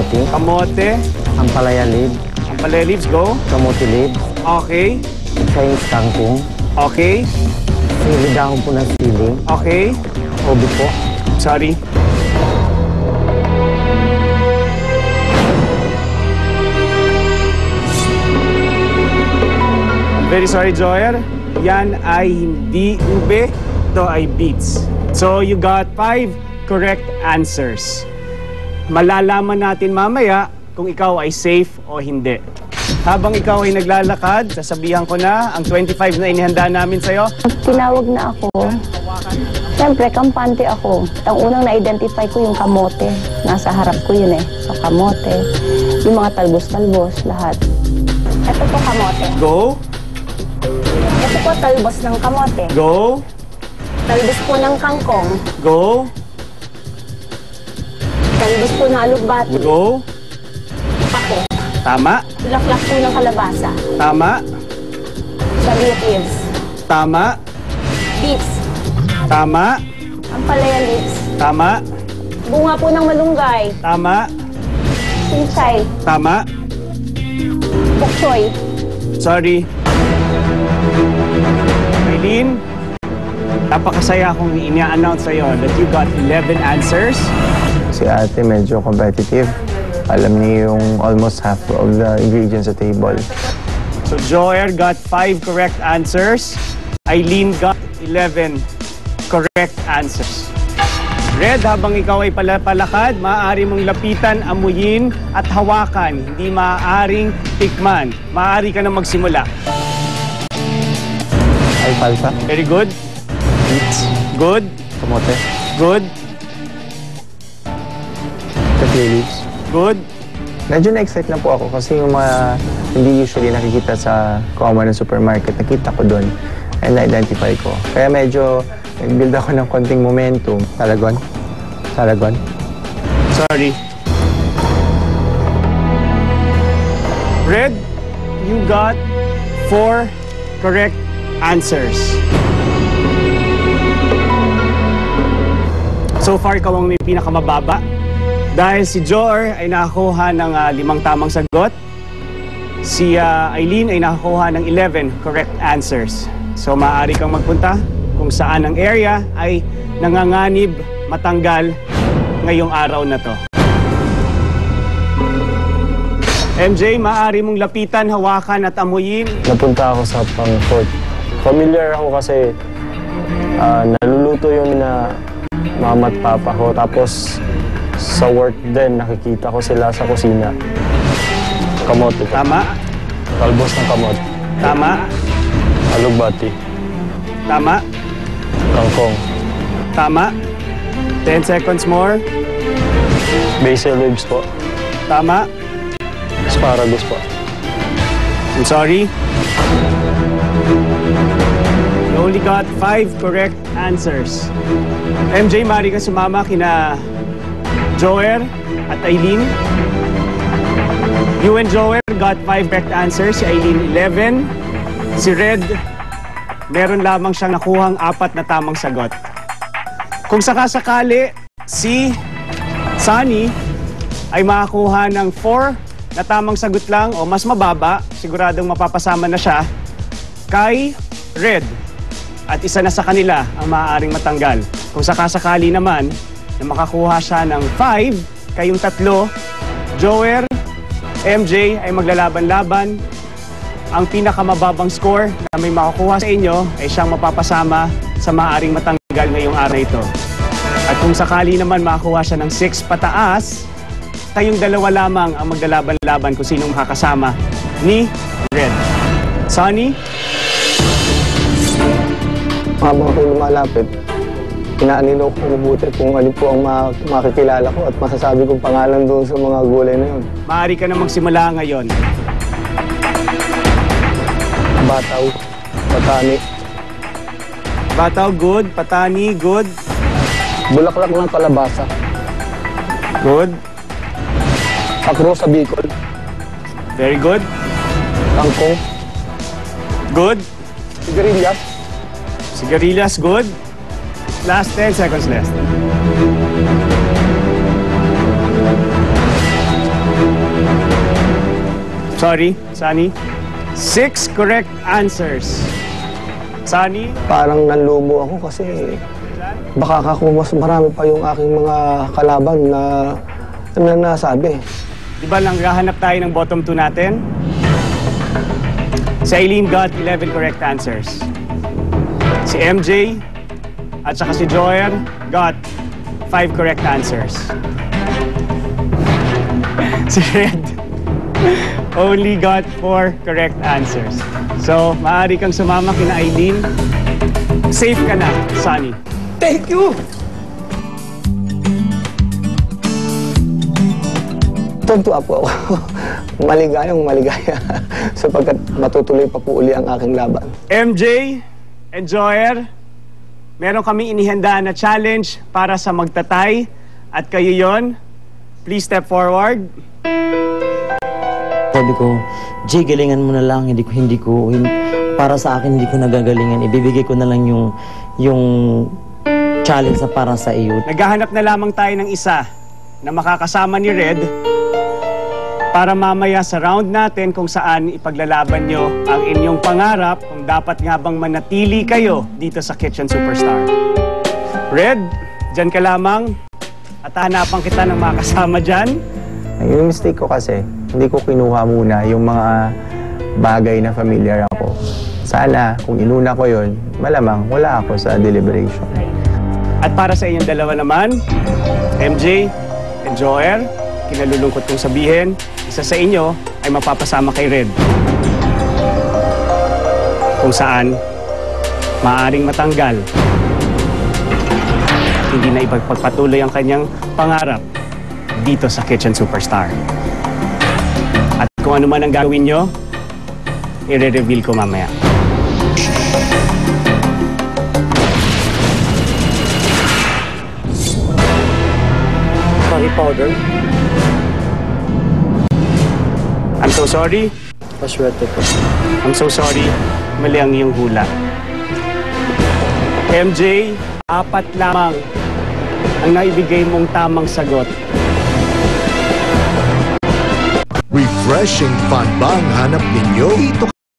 kamote. Kamote. Ampalaya leaves. Ampalaya leaves, go. Kamote leaves. Okay. Chinese kangkong. Okay. Sili dahon po ng siling. Okay. Obi po. Sorry. Very sorry, Joyer. Yan ay hindi ube. Ito ay beets. So, you got 5 correct answers. Malalaman natin mamaya kung ikaw ay safe o hindi. Habang ikaw ay naglalakad, sasabihan ko na ang 25 na inihanda namin sa'yo. Tinawag na ako. Siyempre, kampante ako. Ang unang na-identify ko yung kamote. Nasa harap ko yun eh. So, kamote. Yung mga talbos-talbos, lahat. Ito po kamote. Go. Ito po talbos ng kamote. Go. Talbos po ng kangkong. Go. Talbos po ng alugbati. Go. Pako. Tama. Laklak po ng kalabasa. Tama. Balut leaves. Tama. Beets. Tama. Ampalaya leaves. Tama. Bunga po ng malunggay. Tama. Sinchay. Tama. Bok choy. Sorry. Aileen, napakasaya akong i-announce sa'yo that you got 11 answers. Si ate medyo competitive. Alam niya yung almost half of the ingredients sa table. So Joyer got 5 correct answers. Aileen got 11 correct answers. Red, habang ikaw ay palakad, maaari mong lapitan, amuyin at hawakan. Hindi maaaring tikman. Maaari ka na magsimula. Alfalfa. Very good. Beets. Good. Kamote. Good. Kapya leaves. Good. Medyo na-excite na po ako kasi yung mga hindi usually nakikita sa common ng supermarket, nakita ko doon and na-identify ko. Kaya medyo nag-build ako ng konting momentum. Talagon? Talagon? Sorry. Red, you got 4 correct answers. So far, ikaw ang may pinakamababa. Dahil si Joer ay nakakuha ng 5 tamang sagot. Si Aileen ay nakakuha ng 11 correct answers. So maaari kang magpunta kung saan ang area ay nanganganib matanggal ngayong araw na to. MJ, maaari mong lapitan, hawakan at amuyin. Napunta ako sa pang-fourth. Familiar ako kasi naluluto yun na mama at papa ko. Tapos sa work din, nakikita ko sila sa kusina. Kamote. Tama. Talbos ng kamote. Tama. Alugbati. Tama. Kangkong. Tama. 10 seconds more. Basil leaves po. Tama. Asparagus po. I'm sorry. You only got 5 correct answers. MJ, maaari ka sumama kina Joer at Aileen. You and Joer got 5 correct answers. Si Aileen, 11. Si Red, meron lamang siyang nakuhang 4 na tamang sagot. Kung sakasakali, si Sunny ay makakuha ng 4 na tamang sagot lang o mas mababa, siguradong mapapasama na siya kay Red. At isa na sa kanila ang maaaring matanggal. Kung sakasakali naman na makakuha siya ng 5, kayong tatlo, Joer, MJ ay maglalaban-laban. Ang pinakamababang score na may makakuha sa inyo ay siyang mapapasama sa maaaring matanggal ngayong araw ito. At kung sakali naman makakuha siya ng 6 pataas, kayong dalawa lamang ang maglalaban-laban kung sinong makakasama ni Red. Sunny? Habang ako lumalapit, inaanino ko mabuti kung alin po ang makikilala ko at masasabi kong pangalan doon sa mga gulay na yun. Maaari ka na magsimula ngayon. Bataw, patani, Bataw, good. Patani, good. bulaklak ng kalabasa, Good. akro sa Bicol, Very good. kangkong, Good. sigarilyas, Sigarilyas, good. Last 10 seconds left. Sorry, Sunny. 6 correct answers. Sunny, Parang nanlumo ako kasi baka ako mas marami pa yung aking mga kalaban na nasabi. di ba lang hahanap tayo ng bottom 2 natin? Si Aileen got 11 correct answers. Si MJ at saka si Joyer got 5 correct answers. Si Red only got 4 correct answers. So, maaari kang sumama kina Aileen. Safe ka na, Sunny. Thank you! Tuntua po ako. Maligayang maligaya sapagkat matutuloy pa po uli ang aking laban. MJ and Joyer, meron kami inihanda na challenge para sa magtatay. At kayo yon, please step forward. Sabi ko, Jay, galingan mo na lang. Para sa akin, hindi ko nagagalingan. Ibibigay ko na lang yung challenge na para sa iyo. Naghahanap na lamang tayo ng isa na makakasama ni Red para mamaya sa round natin kung saan ipaglalaban nyo ang inyong pangarap kung dapat nga bang manatili kayo dito sa Kitchen Superstar. Red, dyan ka lamang at hanapan kita ng makasama dyan. Yung mistake ko kasi, hindi ko kinuha muna yung mga bagay na familiar ako. Sana, kung inuna ko yun, malamang wala ako sa deliberation. At para sa inyong dalawa naman, MJ and Joer, kinalulungkot kong sabihin, isa sa inyo ay mapapasama kay Red. Kung saan, maaaring matanggal. Hindi na ipagpatuloy ang kanyang pangarap dito sa Kitchen Superstar. At kung ano man ang gagawin nyo, i-reveal ko mamaya. Sorry, powder. I'm so sorry. Paswerte ko. I'm so sorry. Mali ang iyong hula. MJ, 4 lamang ang naibigay mong tamang sagot. Refreshing fun ba ang hanap ninyo? Dito